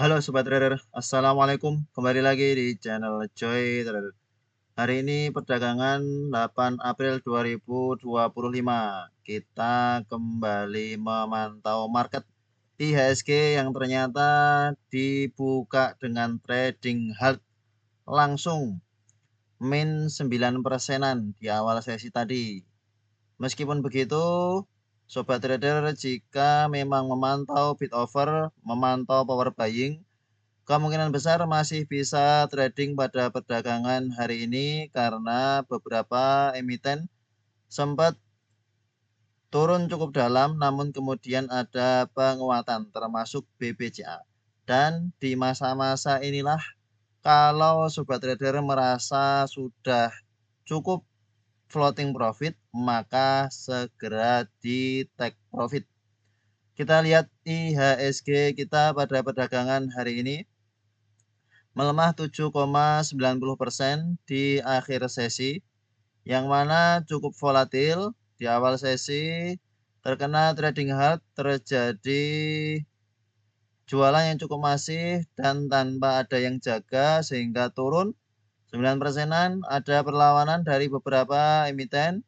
Halo Sobat Trader, Assalamualaikum. Kembali lagi di channel Joy Trader. Hari ini perdagangan 8 April 2025. Kita kembali memantau market IHSG yang ternyata dibuka dengan trading halt langsung min 9%-an di awal sesi tadi. Meskipun begitu, Sobat Trader, jika memang memantau bid offer, memantau power buying, kemungkinan besar masih bisa trading pada perdagangan hari ini karena beberapa emiten sempat turun cukup dalam namun kemudian ada penguatan termasuk BBCA. Dan di masa-masa inilah kalau Sobat Trader merasa sudah cukup floating profit maka segera di take profit. Kita lihat IHSG kita pada perdagangan hari ini melemah 7,90% di akhir sesi, yang mana cukup volatil. Di awal sesi terkena trading halt, terjadi jualan yang cukup masif dan tanpa ada yang jaga sehingga turun 9%-an. Ada perlawanan dari beberapa emiten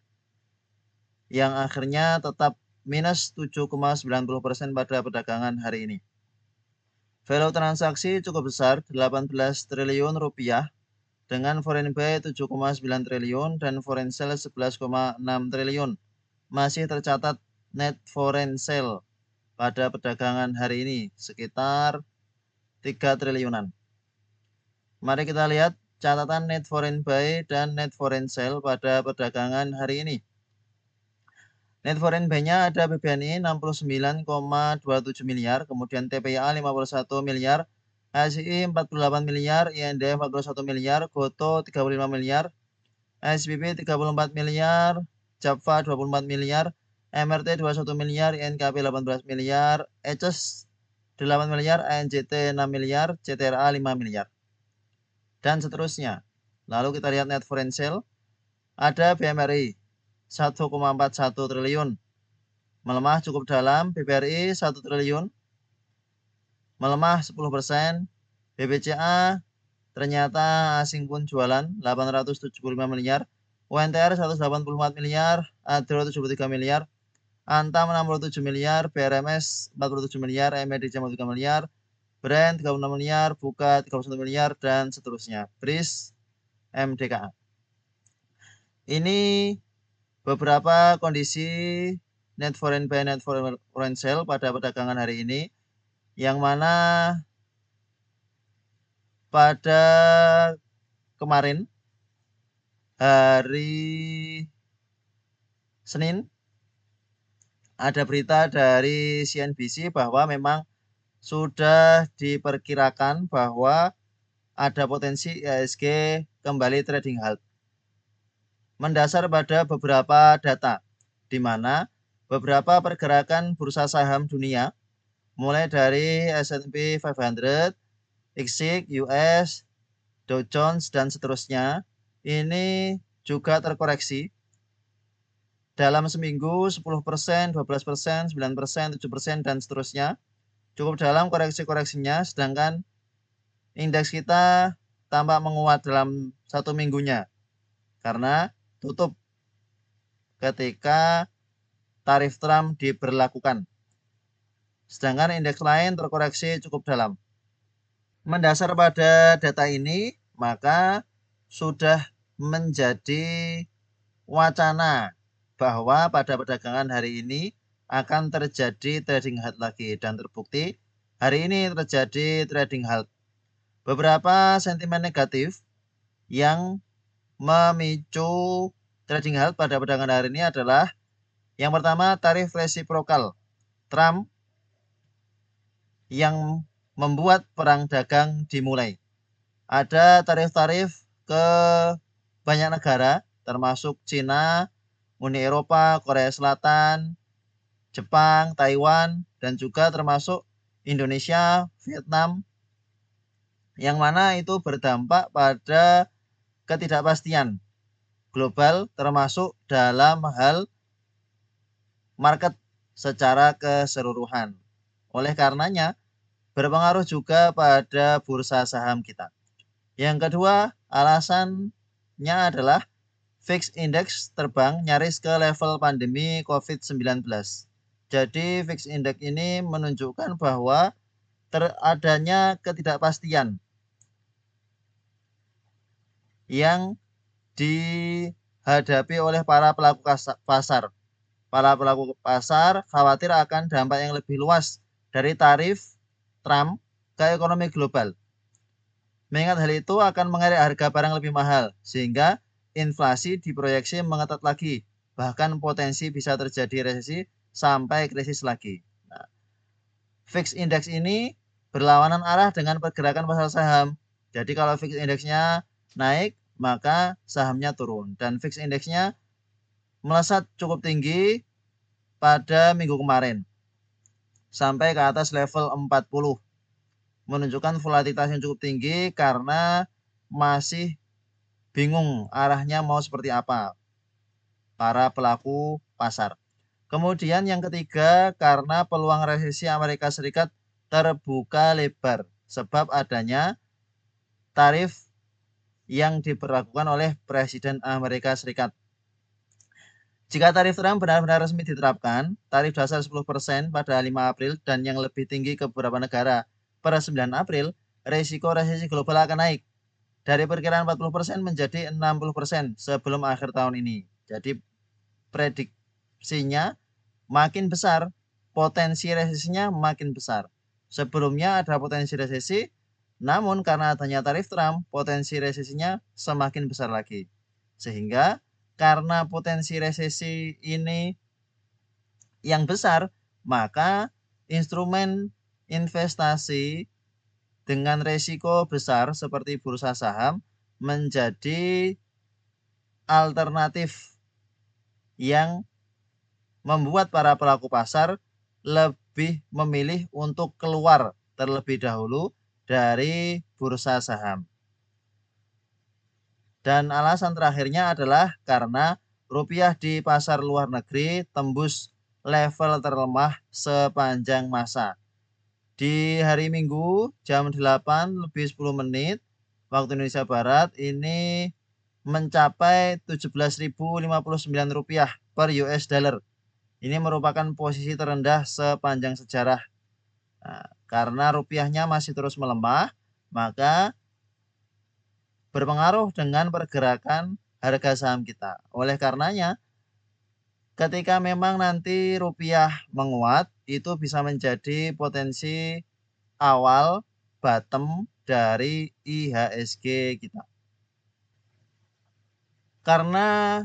yang akhirnya tetap minus 7,90% pada perdagangan hari ini. Value transaksi cukup besar, 18 triliun rupiah, dengan foreign buy 7,9 triliun dan foreign sell 11,6 triliun. Masih tercatat net foreign sell pada perdagangan hari ini sekitar 3 triliunan. Mari kita lihat catatan net foreign buy dan net foreign sell pada perdagangan hari ini. Net foreign buy-nya ada BBNI 69,27 miliar, kemudian TPA 51 miliar, HSI 48 miliar, INDF 41 miliar, GOTO 35 miliar, SBB 34 miliar, JAPFA 24 miliar, MRT 21 miliar, INKP 18 miliar, ECES 8 miliar, ANJT 6 miliar, CTRA 5 miliar, dan seterusnya. Lalu kita lihat net foreign sale, ada BMRI 1,41 triliun, melemah cukup dalam. BBRI 1 triliun, melemah 10%. BBCA ternyata asing pun jualan 875 miliar, UNTR 184 miliar, ADRO 73 miliar, Antam 67 miliar, BRMS 47 miliar, MEDJ 53 miliar, Brand 36 miliar, Buka 31 miliar, dan seterusnya. BRIS, MDKA. Ini beberapa kondisi net foreign buy, net foreign sell pada perdagangan hari ini, yang mana pada kemarin hari Senin ada berita dari CNBC bahwa memang sudah diperkirakan bahwa ada potensi IHSG kembali trading halt. Mendasar pada beberapa data, di mana beberapa pergerakan bursa saham dunia, mulai dari S&P 500, XIC, US, Dow Jones, dan seterusnya, ini juga terkoreksi dalam seminggu 10%, 12%, 9%, 7%, dan seterusnya. Cukup dalam koreksi-koreksinya, sedangkan indeks kita tampak menguat dalam satu minggunya karena tutup ketika tarif Trump diberlakukan. Sedangkan indeks lain terkoreksi cukup dalam. Mendasar pada data ini, maka sudah menjadi wacana bahwa pada perdagangan hari ini akan terjadi trading halt lagi, dan terbukti hari ini terjadi trading halt. Beberapa sentimen negatif yang memicu trading halt pada perdagangan hari ini adalah yang pertama, tarif resiprokal Trump yang membuat perang dagang dimulai. Ada tarif-tarif ke banyak negara termasuk Cina, Uni Eropa, Korea Selatan, Jepang, Taiwan, dan juga termasuk Indonesia, Vietnam, yang mana itu berdampak pada ketidakpastian global termasuk dalam hal market secara keseluruhan. Oleh karenanya, berpengaruh juga pada bursa saham kita. Yang kedua, alasannya adalah VIX Index terbang nyaris ke level pandemi COVID-19. Jadi VIX Index ini menunjukkan bahwa adanya ketidakpastian yang dihadapi oleh para pelaku pasar. Para pelaku pasar khawatir akan dampak yang lebih luas dari tarif Trump ke ekonomi global. Mengingat hal itu akan mengerek harga barang lebih mahal, sehingga inflasi diproyeksi mengetat lagi, bahkan potensi bisa terjadi resesi sampai krisis lagi. Nah, VIX Index ini berlawanan arah dengan pergerakan pasar saham. Jadi kalau VIX Indexnya naik, maka sahamnya turun. Dan VIX Indexnya melesat cukup tinggi pada minggu kemarin, sampai ke atas level 40. Menunjukkan volatilitas yang cukup tinggi karena masih bingung arahnya mau seperti apa para pelaku pasar. Kemudian yang ketiga, karena peluang resesi Amerika Serikat terbuka lebar sebab adanya tarif yang diberlakukan oleh Presiden Amerika Serikat. Jika tarif Trump benar-benar resmi diterapkan, tarif dasar 10% pada 5 April dan yang lebih tinggi ke beberapa negara pada 9 April, risiko resesi global akan naik dari perkiraan 40% menjadi 60% sebelum akhir tahun ini. Jadi prediksinya makin besar, potensi resesinya makin besar. Sebelumnya ada potensi resesi, namun karena adanya tarif Trump, potensi resesinya semakin besar lagi. Sehingga karena potensi resesi ini yang besar, maka instrumen investasi dengan resiko besar seperti bursa saham menjadi alternatif yang membuat para pelaku pasar lebih memilih untuk keluar terlebih dahulu dari bursa saham. Dan alasan terakhirnya adalah karena rupiah di pasar luar negeri tembus level terlemah sepanjang masa. Di hari Minggu jam 8 lebih 10 menit waktu Indonesia Barat ini mencapai Rp17.059 per US dollar. Ini merupakan posisi terendah sepanjang sejarah. Nah, karena rupiahnya masih terus melemah, maka berpengaruh dengan pergerakan harga saham kita. Oleh karenanya, ketika memang nanti rupiah menguat, itu bisa menjadi potensi awal bottom dari IHSG kita. Karena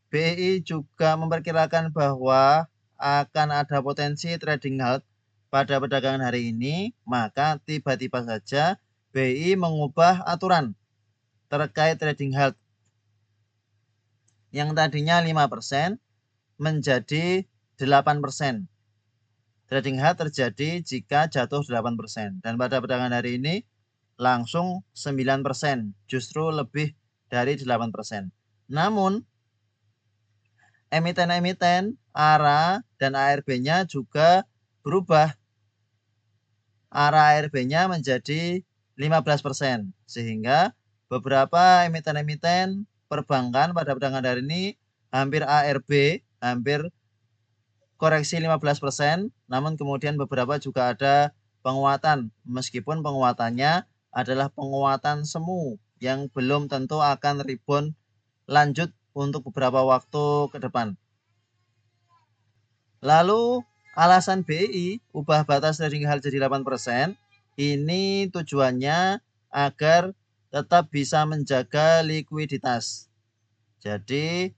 BI juga memperkirakan bahwa akan ada potensi trading halt pada perdagangan hari ini, maka tiba-tiba saja BI mengubah aturan terkait trading halt yang tadinya 5% menjadi 8%. Trading halt terjadi jika jatuh 8%. Dan pada perdagangan hari ini langsung 9%, justru lebih dari 8%. Namun, emiten-emiten ARA dan ARB-nya juga berubah. ARA ARB-nya menjadi 15%. Sehingga beberapa emiten-emiten perbankan pada perdagangan hari ini hampir ARB, hampir koreksi 15%, namun kemudian beberapa juga ada penguatan, meskipun penguatannya adalah penguatan semu yang belum tentu akan rebound lanjut untuk beberapa waktu ke depan. Lalu alasan BI ubah batas trading halt jadi 8%, ini tujuannya agar tetap bisa menjaga likuiditas. Jadi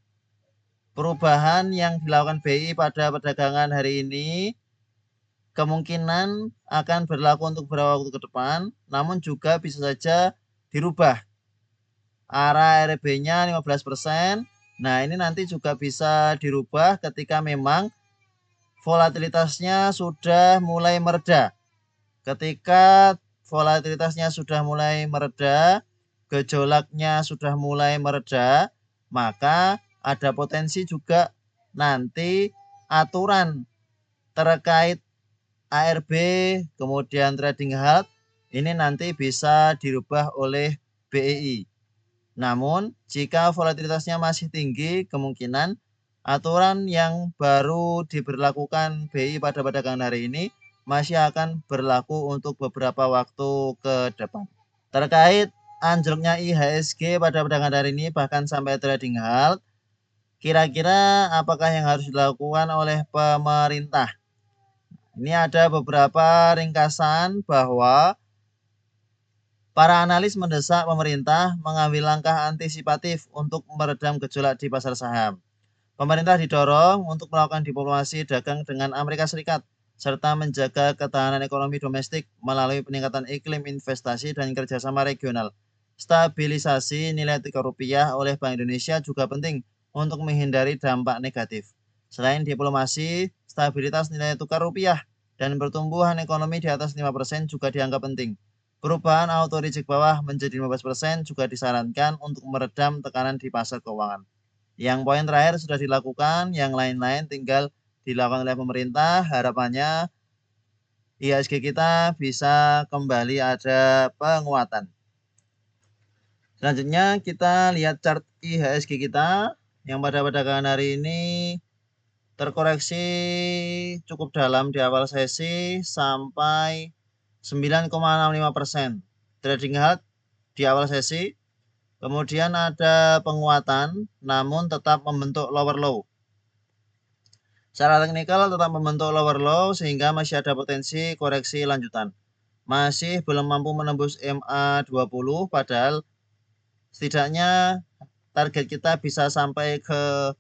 perubahan yang dilakukan BI pada perdagangan hari ini kemungkinan akan berlaku untuk beberapa waktu ke depan, namun juga bisa saja dirubah. ARA RB-nya 15%. Nah, ini nanti juga bisa dirubah ketika memang volatilitasnya sudah mulai mereda. Ketika volatilitasnya sudah mulai mereda, gejolaknya sudah mulai mereda, maka ada potensi juga nanti aturan terkait ARB, kemudian trading halt, ini nanti bisa dirubah oleh BEI. Namun, jika volatilitasnya masih tinggi, kemungkinan aturan yang baru diberlakukan BI pada perdagangan hari ini masih akan berlaku untuk beberapa waktu ke depan. Terkait anjloknya IHSG pada perdagangan hari ini bahkan sampai trading halt, kira-kira apakah yang harus dilakukan oleh pemerintah? Ini ada beberapa ringkasan bahwa para analis mendesak pemerintah mengambil langkah antisipatif untuk meredam gejolak di pasar saham. Pemerintah didorong untuk melakukan diplomasi dagang dengan Amerika Serikat serta menjaga ketahanan ekonomi domestik melalui peningkatan iklim investasi dan kerjasama regional. Stabilisasi nilai tukar rupiah oleh Bank Indonesia juga penting untuk menghindari dampak negatif. Selain diplomasi, stabilitas nilai tukar rupiah dan pertumbuhan ekonomi di atas 5% juga dianggap penting. Perubahan auto reject bawah menjadi 15% juga disarankan untuk meredam tekanan di pasar keuangan. Yang poin terakhir sudah dilakukan, yang lain-lain tinggal dilakukan oleh pemerintah. Harapannya IHSG kita bisa kembali ada penguatan. Selanjutnya kita lihat chart IHSG kita yang pada perdagangan hari ini terkoreksi cukup dalam di awal sesi sampai 9,65%. Trading halt di awal sesi, kemudian ada penguatan namun tetap membentuk lower low. Secara teknikal tetap membentuk lower low sehingga masih ada potensi koreksi lanjutan. Masih belum mampu menembus MA20 padahal setidaknya target kita bisa sampai ke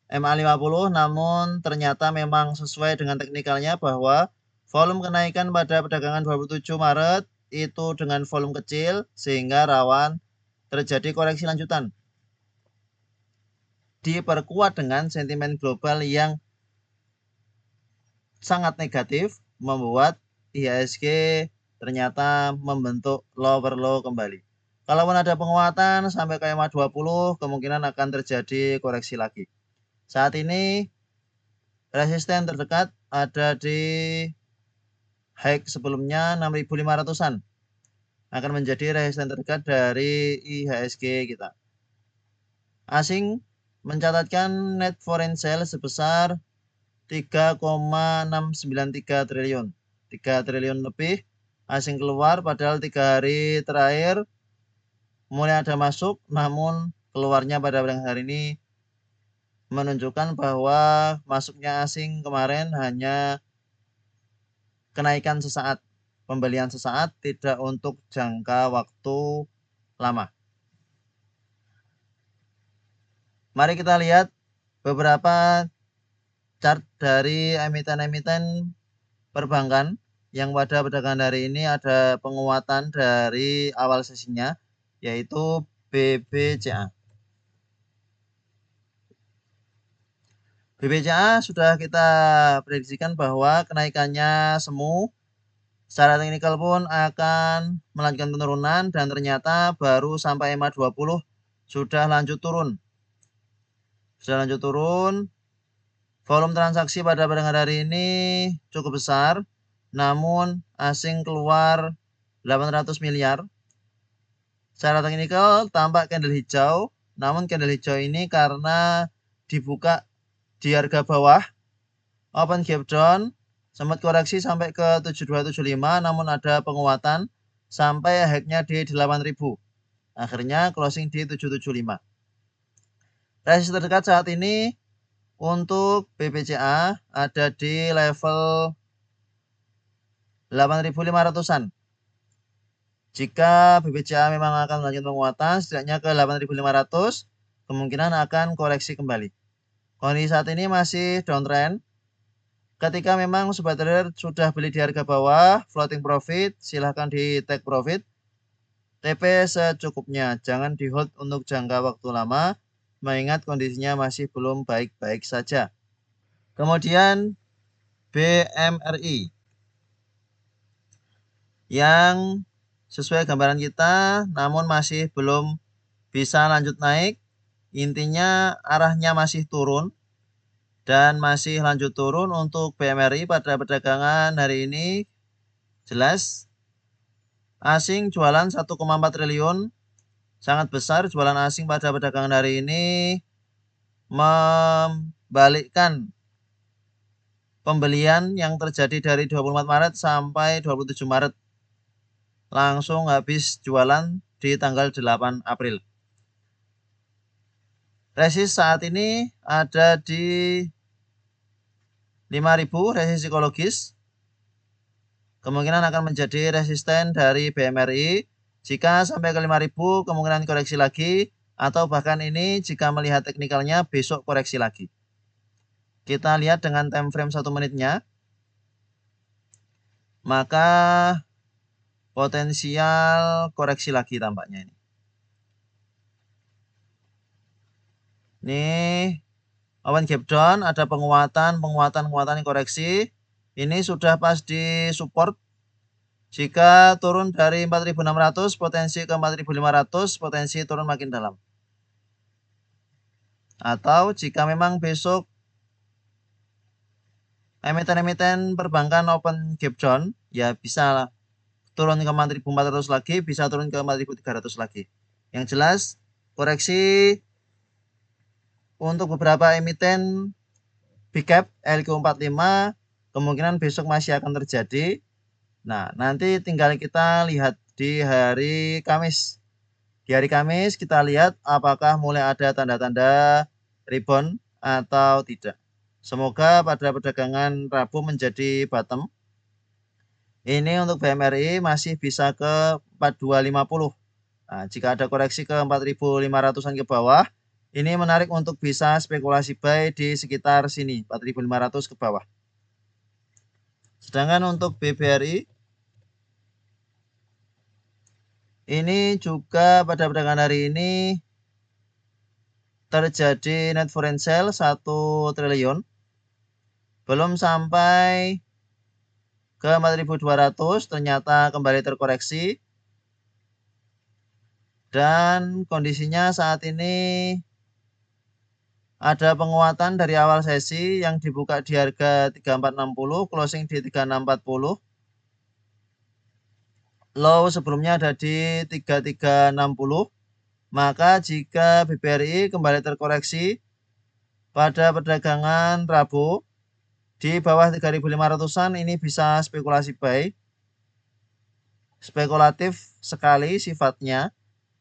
MA50, namun ternyata memang sesuai dengan teknikalnya bahwa volume kenaikan pada perdagangan 27 Maret itu dengan volume kecil sehingga rawan terjadi koreksi lanjutan. Diperkuat dengan sentimen global yang sangat negatif membuat IHSG ternyata membentuk lower low kembali. Kalaupun ada penguatan sampai ke MA20 kemungkinan akan terjadi koreksi lagi. Saat ini resisten terdekat ada di high sebelumnya 6.500-an. Akan menjadi resisten terdekat dari IHSG kita. Asing mencatatkan net foreign sales sebesar 3,693 triliun. 3 triliun lebih asing keluar padahal 3 hari terakhir mulai ada masuk namun keluarnya pada hari ini menunjukkan bahwa masuknya asing kemarin hanya kenaikan sesaat, pembelian sesaat, tidak untuk jangka waktu lama. Mari kita lihat beberapa chart dari emiten-emiten perbankan yang pada perdagangan hari ini ada penguatan dari awal sesinya, yaitu BBCA. BBCA sudah kita prediksikan bahwa kenaikannya semu, secara teknikal pun akan melanjutkan penurunan dan ternyata baru sampai MA20 sudah lanjut turun. Volume transaksi pada perdagangan hari ini cukup besar, namun asing keluar 800 miliar. Secara teknikal tampak candle hijau, namun candle hijau ini karena dibuka di harga bawah, open gap down, sempat koreksi sampai ke 7275 namun ada penguatan sampai high-nya di 8000. Akhirnya closing di 775. Resisten terdekat saat ini untuk BBCA ada di level 8.500-an. Jika BBCA memang akan melanjutkan penguatan setidaknya ke 8.500, kemungkinan akan koreksi kembali. Kondisi saat ini masih downtrend. Ketika memang sobat trader sudah beli di harga bawah, floating profit, silahkan di take profit. TP secukupnya, jangan di hold untuk jangka waktu lama, mengingat kondisinya masih belum baik-baik saja. Kemudian BMRI yang sesuai gambaran kita, namun masih belum bisa lanjut naik. Intinya arahnya masih turun. dan masih lanjut turun. Untuk BMRI pada perdagangan hari ini jelas asing jualan 1,4 triliun, sangat besar jualan asing pada perdagangan hari ini, membalikkan pembelian yang terjadi dari 24 Maret sampai 27 Maret. Langsung habis jualan di tanggal 8 April. Resist saat ini ada di 5.000, resist psikologis. Kemungkinan akan menjadi resisten dari BMRI. Jika sampai ke 5.000, kemungkinan koreksi lagi. Atau bahkan ini jika melihat teknikalnya besok koreksi lagi. Kita lihat dengan time frame 1 menitnya. Maka potensial koreksi lagi tampaknya ini. Nih, open gap down, ada penguatan koreksi. Ini sudah pas di support. Jika turun dari 4.600, potensi ke 4.500, potensi turun makin dalam. Atau jika memang besok emiten-emiten perbankan open gap down, ya bisa turun ke 4.400 lagi, bisa turun ke 4.300 lagi. Yang jelas, koreksi untuk beberapa emiten big cap LQ45 kemungkinan besok masih akan terjadi. Nah, nanti tinggal kita lihat di hari Kamis. Di hari Kamis kita lihat apakah mulai ada tanda-tanda rebound atau tidak. Semoga pada perdagangan Rabu menjadi bottom. Ini untuk BMRI masih bisa ke 4250. Nah, jika ada koreksi ke 4.500-an ke bawah, ini menarik untuk bisa spekulasi buy di sekitar sini, 4.500 ke bawah. Sedangkan untuk BBRI, ini juga pada perdagangan hari ini terjadi net foreign sale 1 triliun. Belum sampai ke 4.200, ternyata kembali terkoreksi. Dan kondisinya saat ini ada penguatan dari awal sesi yang dibuka di harga 3460, closing di 3640. Low sebelumnya ada di 3360. Maka jika BBRI kembali terkoreksi pada perdagangan Rabu di bawah 3.500-an, ini bisa spekulasi buy. Spekulatif sekali sifatnya.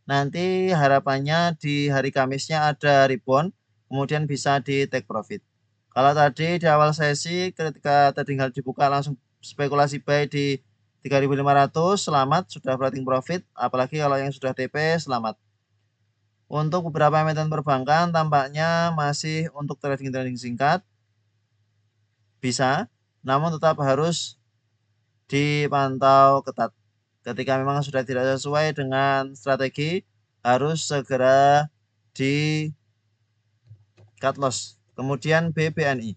Nanti harapannya di hari Kamisnya ada rebound, kemudian bisa di take profit. Kalau tadi di awal sesi ketika tertinggal dibuka langsung spekulasi buy di 3.500, selamat sudah floating profit. Apalagi kalau yang sudah TP, selamat. Untuk beberapa emiten perbankan tampaknya masih untuk trading singkat bisa, namun tetap harus dipantau ketat. Ketika memang sudah tidak sesuai dengan strategi, harus segera di cut loss. Kemudian BBNI.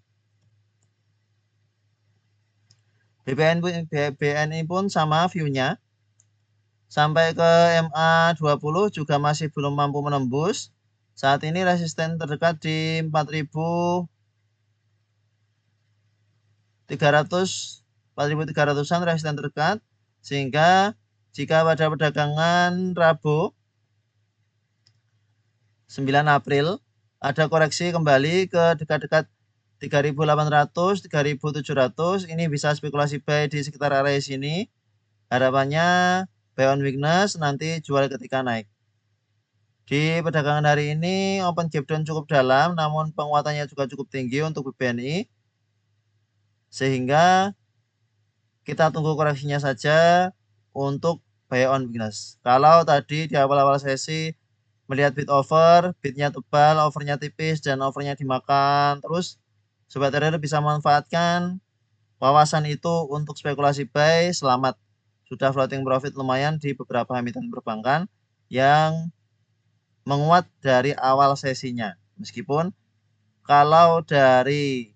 BBNI pun sama view-nya. Sampai ke MA20 juga masih belum mampu menembus. Saat ini resisten terdekat di 4.300-an resisten terdekat. Sehingga jika pada perdagangan Rabu 9 April ada koreksi kembali ke dekat-dekat 3.800, 3.700, ini bisa spekulasi buy di sekitar area sini. Harapannya buy on weakness, nanti jual ketika naik. Di perdagangan hari ini open gap down cukup dalam, namun penguatannya juga cukup tinggi untuk BBNI. Sehingga kita tunggu koreksinya saja untuk buy on weakness. Kalau tadi di awal-awal sesi melihat bid over, bidnya tebal, overnya tipis, dan overnya dimakan terus, sobat trader bisa memanfaatkan wawasan itu untuk spekulasi buy. Selamat, sudah floating profit lumayan di beberapa emiten perbankan yang menguat dari awal sesinya. Meskipun kalau dari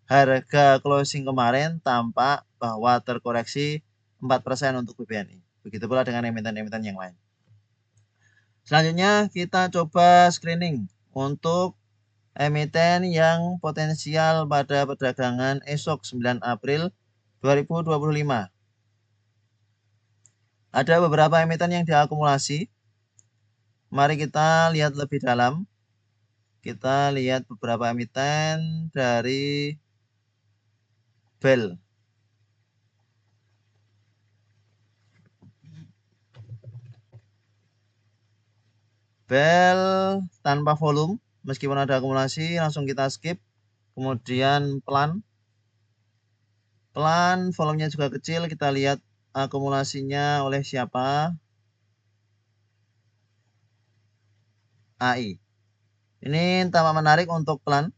harga closing kemarin tampak bahwa terkoreksi 4% untuk BBNI. Begitu pula dengan emiten-emiten yang lain. Selanjutnya kita coba screening untuk emiten yang potensial pada perdagangan esok 9 April 2025. Ada beberapa emiten yang diakumulasi. Mari kita lihat lebih dalam. Kita lihat beberapa emiten dari BEL. BEL tanpa volume, meskipun ada akumulasi, langsung kita skip. Kemudian pelan, volumenya juga kecil. Kita lihat akumulasinya oleh siapa? AI. Ini tampak menarik untuk pelan.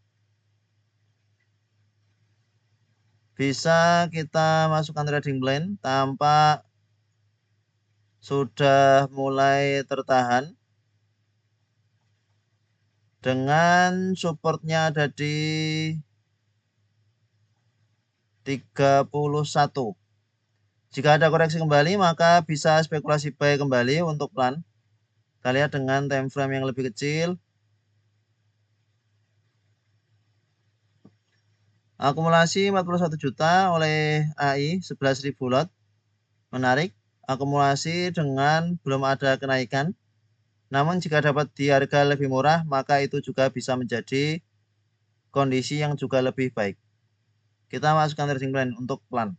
Bisa kita masukkan trading plan, tampak sudah mulai tertahan. Dengan supportnya ada di 31. Jika ada koreksi kembali, maka bisa spekulasi buy kembali untuk pelan. Kita lihat dengan time frame yang lebih kecil. Akumulasi 41 juta oleh AI, 11.000 lot. Menarik. Akumulasi dengan belum ada kenaikan. Namun jika dapat di harga lebih murah, maka itu juga bisa menjadi kondisi yang juga lebih baik. Kita masukkan trading plan untuk pelan.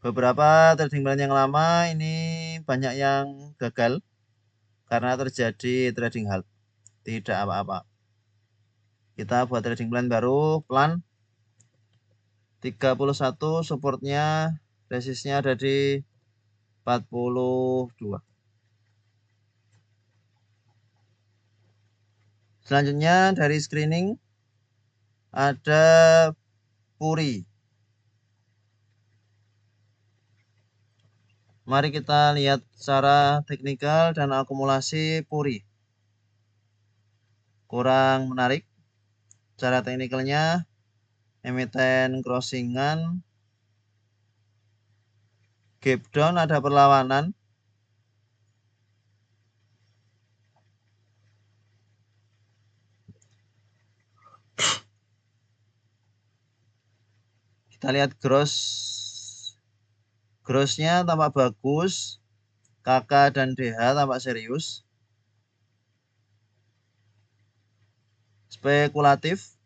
Beberapa trading plan yang lama ini banyak yang gagal karena terjadi trading halt. Tidak apa-apa. Kita buat trading plan baru, pelan. 31 supportnya, resistnya ada di 42. Selanjutnya dari screening ada Puri. Mari kita lihat secara teknikal dan akumulasi Puri. Kurang menarik. Cara teknikalnya emiten crossingan, gap down, ada perlawanan. Kita lihat grossnya tampak bagus, KK dan DH tampak serius. Spekulatif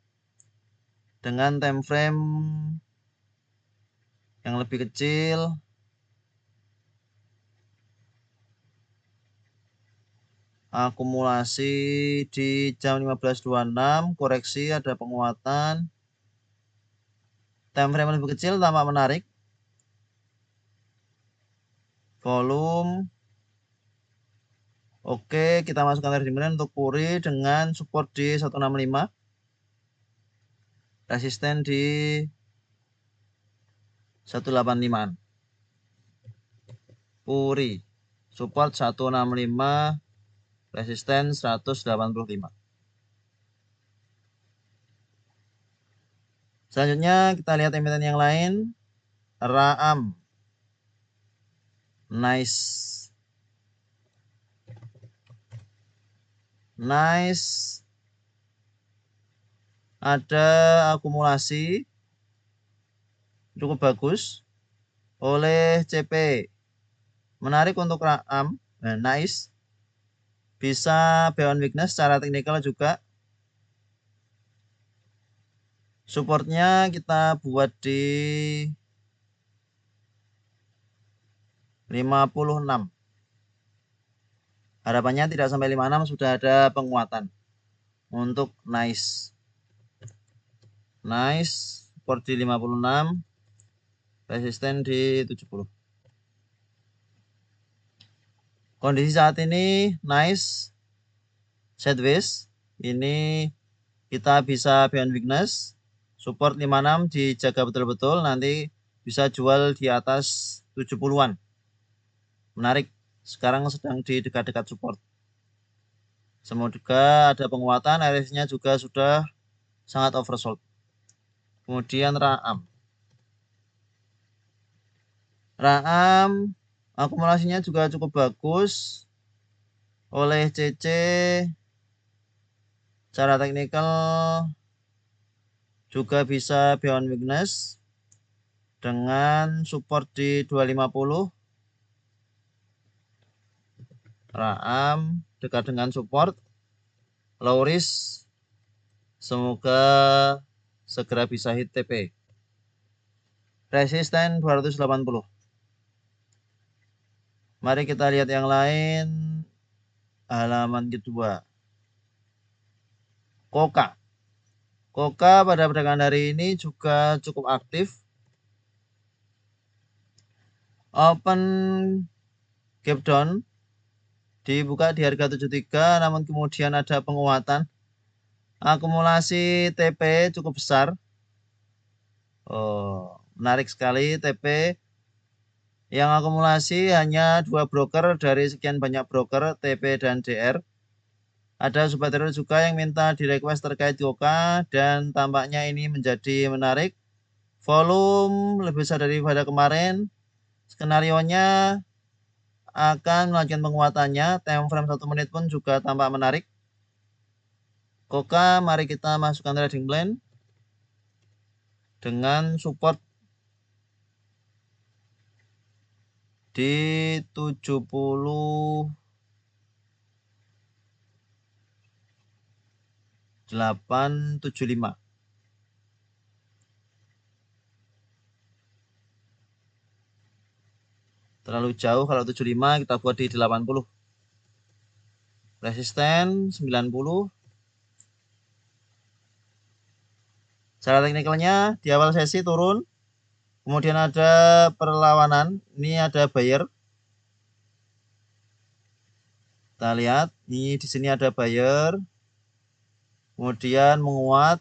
dengan time frame yang lebih kecil. Akumulasi di jam 15.26, koreksi ada penguatan. Time frame lebih kecil tampak menarik. Volume. Oke, kita masukkan trading plan untuk Puri dengan support di 165. Resisten di 185. Puri. Support 165, resisten 185. Selanjutnya kita lihat emiten yang lain. Raam. Nice. Ada akumulasi cukup bagus oleh CP. Menarik untuk Raam. Nice. Bisa beyond weakness secara teknikal juga. Supportnya kita buat di 56. Harapannya tidak sampai 56, sudah ada penguatan untuk nice. Support di 56, resisten di 70. Kondisi saat ini nice sideways. Ini kita bisa beyond weakness. Support 56 dijaga betul-betul, nanti bisa jual di atas 70-an. Menarik. Sekarang sedang di dekat-dekat support. Semoga ada penguatan, RSI-nya juga sudah sangat oversold. Kemudian Raam Akumulasinya juga cukup bagus oleh CC. Cara teknikal juga bisa beyond weakness dengan support di 250. Raam dekat dengan support, low risk, semoga segera bisa hit TP. Resisten 280. Mari kita lihat yang lain. Halaman kedua. Koka pada perdagangan hari ini juga cukup aktif. Open gap down dibuka di harga 73, namun kemudian ada penguatan. Akumulasi TP cukup besar. Menarik sekali TP yang akumulasi hanya 2 broker dari sekian banyak broker TP dan DR. Ada sobat trader juga yang minta di request terkait Koka dan tampaknya ini menjadi menarik. Volume lebih besar daripada kemarin. Skenarionya akan melanjutkan penguatannya. Time frame 1 menit pun juga tampak menarik. Koka mari kita masukkan trading plan dengan support di 7875. Terlalu jauh kalau 75, kita buat di 80. Resisten 90. Cara teknikalnya di awal sesi turun, kemudian ada perlawanan. Ini ada buyer. Kita lihat, ini di sini ada buyer. Kemudian menguat.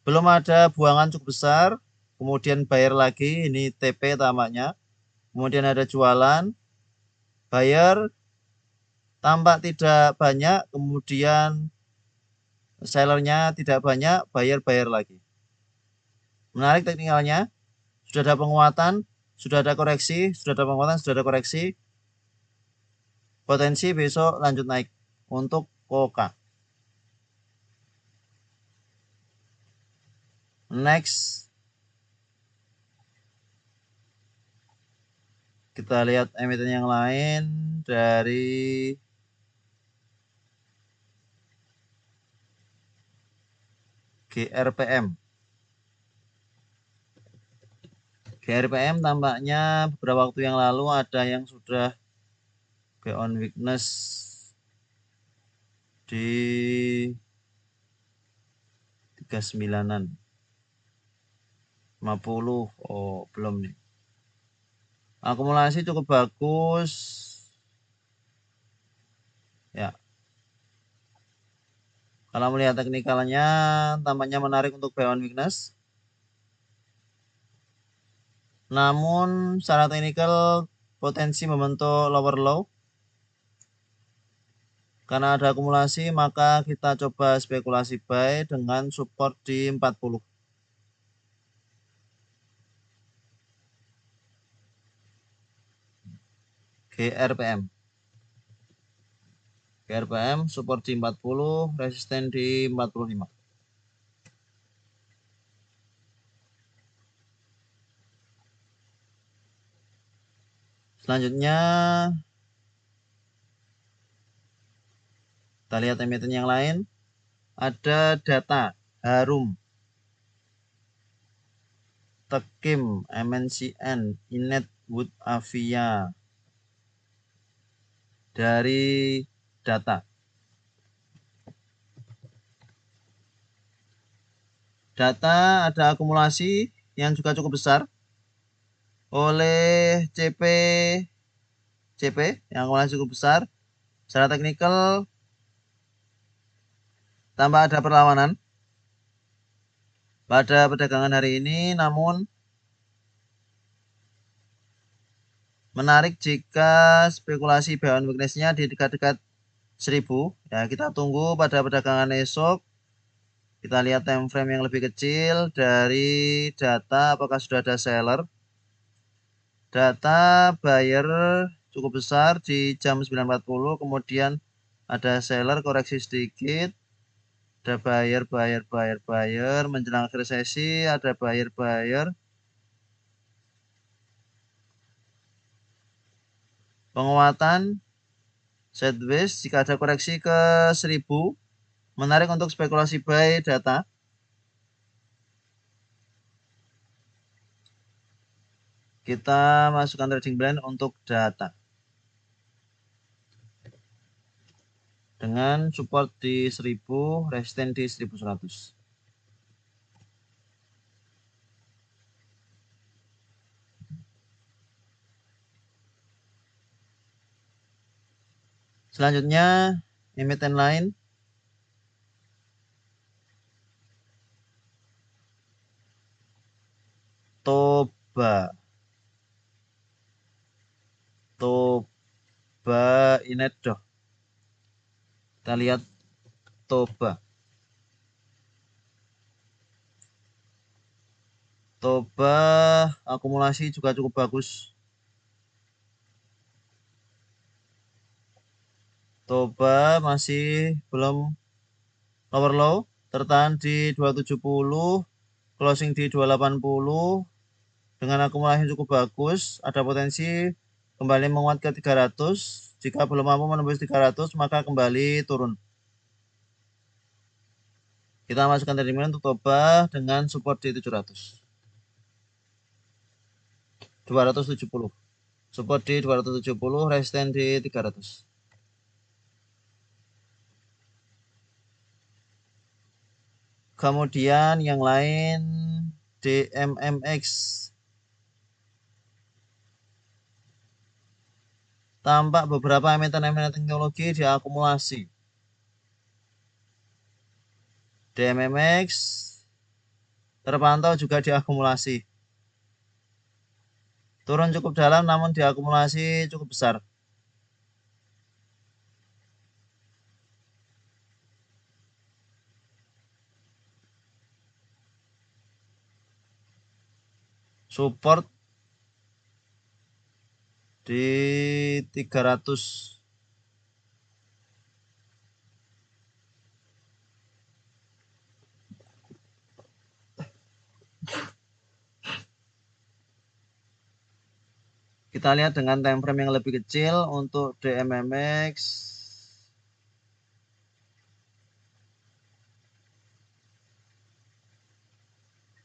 Belum ada buangan cukup besar. Kemudian buyer lagi, ini TP tampaknya. Kemudian ada jualan. Buyer tampak tidak banyak, kemudian sellernya tidak banyak, buyer lagi. Menarik teknikalnya. Sudah ada penguatan, sudah ada koreksi, sudah ada penguatan, sudah ada koreksi. Potensi besok lanjut naik untuk Koka. Next, kita lihat emiten yang lain dari GRPM. GRPM tampaknya beberapa waktu yang lalu ada yang sudah beyond weakness di 39-an. 50. Oh, belum nih. Akumulasi cukup bagus. Ya. Kalau melihat teknikalnya tampaknya menarik untuk beyond weakness. Namun secara teknikal potensi membentuk lower low. Karena ada akumulasi maka kita coba spekulasi buy dengan support di 40. GRPM support di 40, resisten di 45. Selanjutnya kita lihat emiten yang lain. Ada data Harum, Tekim, MNCN, Inet, Wood Avia dari data. Data ada akumulasi yang juga cukup besar oleh CP yang akumulasi cukup besar. Secara teknikal tanpa ada perlawanan pada perdagangan hari ini, namun menarik jika spekulasi beyond weakness-nya di dekat-dekat 1000. Ya, kita tunggu pada perdagangan esok. Kita lihat time frame yang lebih kecil dari data apakah sudah ada seller. Data buyer cukup besar di jam 9.40, kemudian ada seller koreksi sedikit, ada buyer menjelang akhir sesi, ada buyer penguatan sideways jika ada koreksi ke 1000, menarik untuk spekulasi buy data. Kita masukkan trading plan untuk data dengan support di 1000, resistance di 1100. Selanjutnya emiten lain, Toba Inedo. Kita lihat Toba akumulasi juga cukup bagus. Toba masih belum lower low, tertahan di 270, closing di 280 dengan akumulasi cukup bagus. Ada potensi kembali menguat ke 300. Jika belum mampu menembus 300, maka kembali turun. Kita masukkan trading plan untuk Toba dengan support di 700. 270. Support di 270, resistance di 300. Kemudian yang lain DMMX. Tampak beberapa emiten-emiten teknologi diakumulasi. DMMX terpantau juga diakumulasi. Turun cukup dalam namun diakumulasi cukup besar. Support di 300. Kita lihat dengan time frame yang lebih kecil untuk DMMX.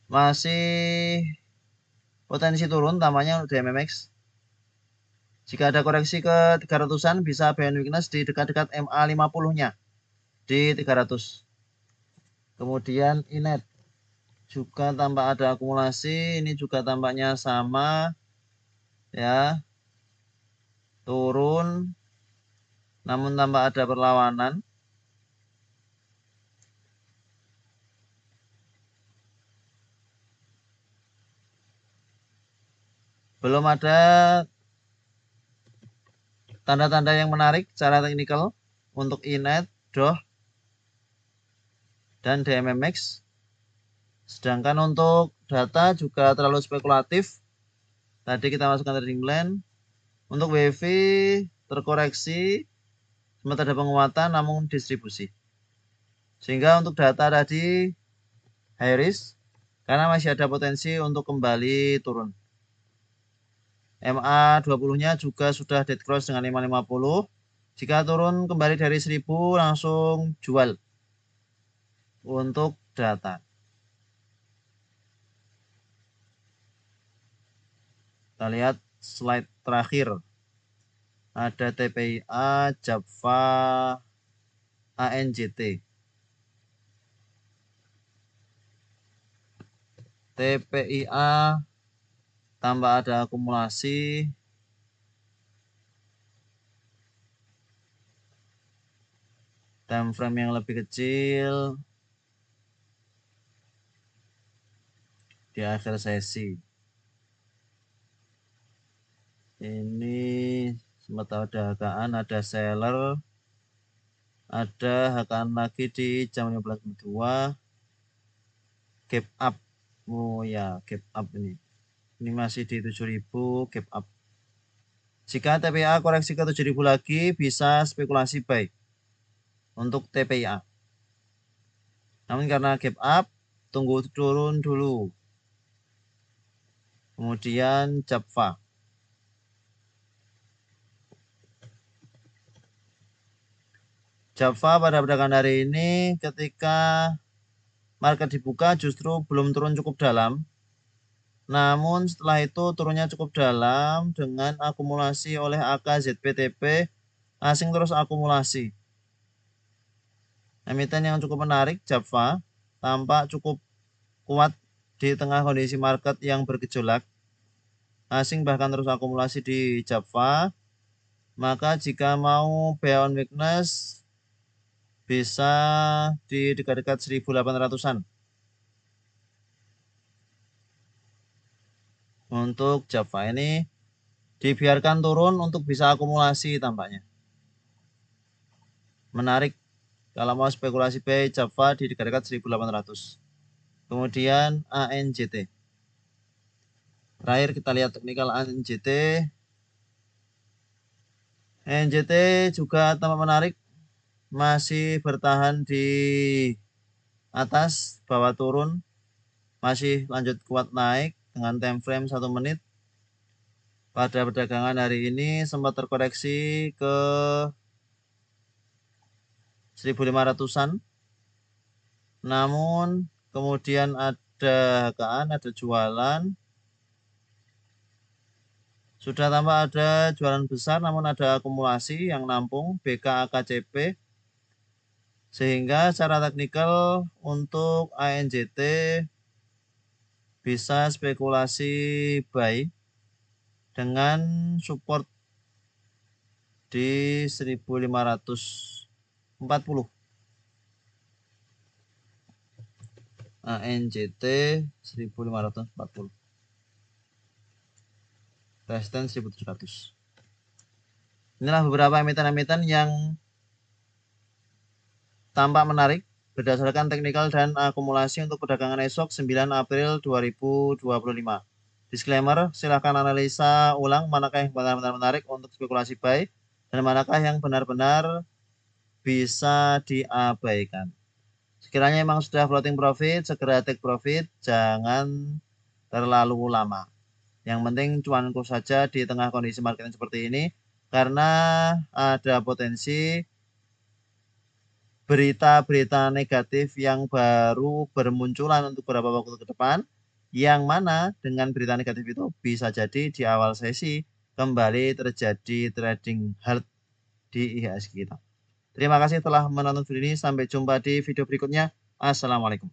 Masih potensi turun tampaknya untuk DMMX. Jika ada koreksi ke 300-an, bisa band weakness di dekat-dekat MA 50-nya di 300. Kemudian Inet juga tampak ada akumulasi, ini juga tampaknya sama ya, turun namun tampak ada perlawanan. Belum ada tanda-tanda yang menarik secara teknikal untuk Inet, DOH, dan DMMX. Sedangkan untuk data juga terlalu spekulatif. Tadi kita masukkan trading plan. Untuk WV terkoreksi, sempat ada penguatan namun distribusi. Sehingga untuk data tadi high risk karena masih ada potensi untuk kembali turun. MA 20-nya juga sudah dead cross dengan 550. Jika turun kembali dari 1000 langsung jual untuk data. Kita lihat slide terakhir. Ada TPIA, Java, ANJT. TPIA tambah ada akumulasi. Time frame yang lebih kecil di akhir sesi. Ini sempat ada hakaan, ada seller, ada hakaan lagi di jam 15.2. Gap up. Oh ya, gap up ini. Ini masih di 7.000 gap up. Jika TPA koreksi ke 7.000 lagi, bisa spekulasi buy untuk TPA. Namun karena gap up, tunggu turun dulu. Kemudian Java. Java pada perdagangan hari ini ketika market dibuka justru belum turun cukup dalam. Namun setelah itu turunnya cukup dalam dengan akumulasi oleh AK ZPTP, asing terus akumulasi. Emiten yang cukup menarik Java tampak cukup kuat di tengah kondisi market yang bergejolak. Asing bahkan terus akumulasi di Java. Maka jika mau buy on weakness bisa di dekat-dekat 1.800-an. Untuk Java ini dibiarkan turun untuk bisa akumulasi tampaknya. Menarik kalau mau spekulasi buy Java di dekat-dekat 1.800. Kemudian ANJT. Terakhir kita lihat teknikal ANJT. ANJT juga tampak menarik. Masih bertahan di atas, bawah turun. Masih lanjut kuat naik dengan time frame 1 menit. Pada perdagangan hari ini sempat terkoreksi ke 1.500-an. Namun kemudian ada HKan, ada jualan. Sudah tampak ada jualan besar namun ada akumulasi yang nampung BKAKCP. Sehingga secara teknikal untuk ANJT bisa spekulasi buy dengan support di 1.540. ANJT 1.540. Resistance 1.700. Inilah beberapa emiten-emiten yang tampak menarik berdasarkan teknikal dan akumulasi untuk perdagangan esok 9 April 2025. Disclaimer, silahkan analisa ulang manakah yang benar-benar menarik untuk spekulasi buy dan manakah yang benar-benar bisa diabaikan. Sekiranya memang sudah floating profit, segera take profit, jangan terlalu lama. Yang penting cuanku saja di tengah kondisi market yang seperti ini, karena ada potensi berita-berita negatif yang baru bermunculan untuk beberapa waktu ke depan, yang mana dengan berita negatif itu bisa jadi di awal sesi kembali terjadi trading hard di IHSG kita. Terima kasih telah menonton video ini. Sampai jumpa di video berikutnya. Assalamualaikum.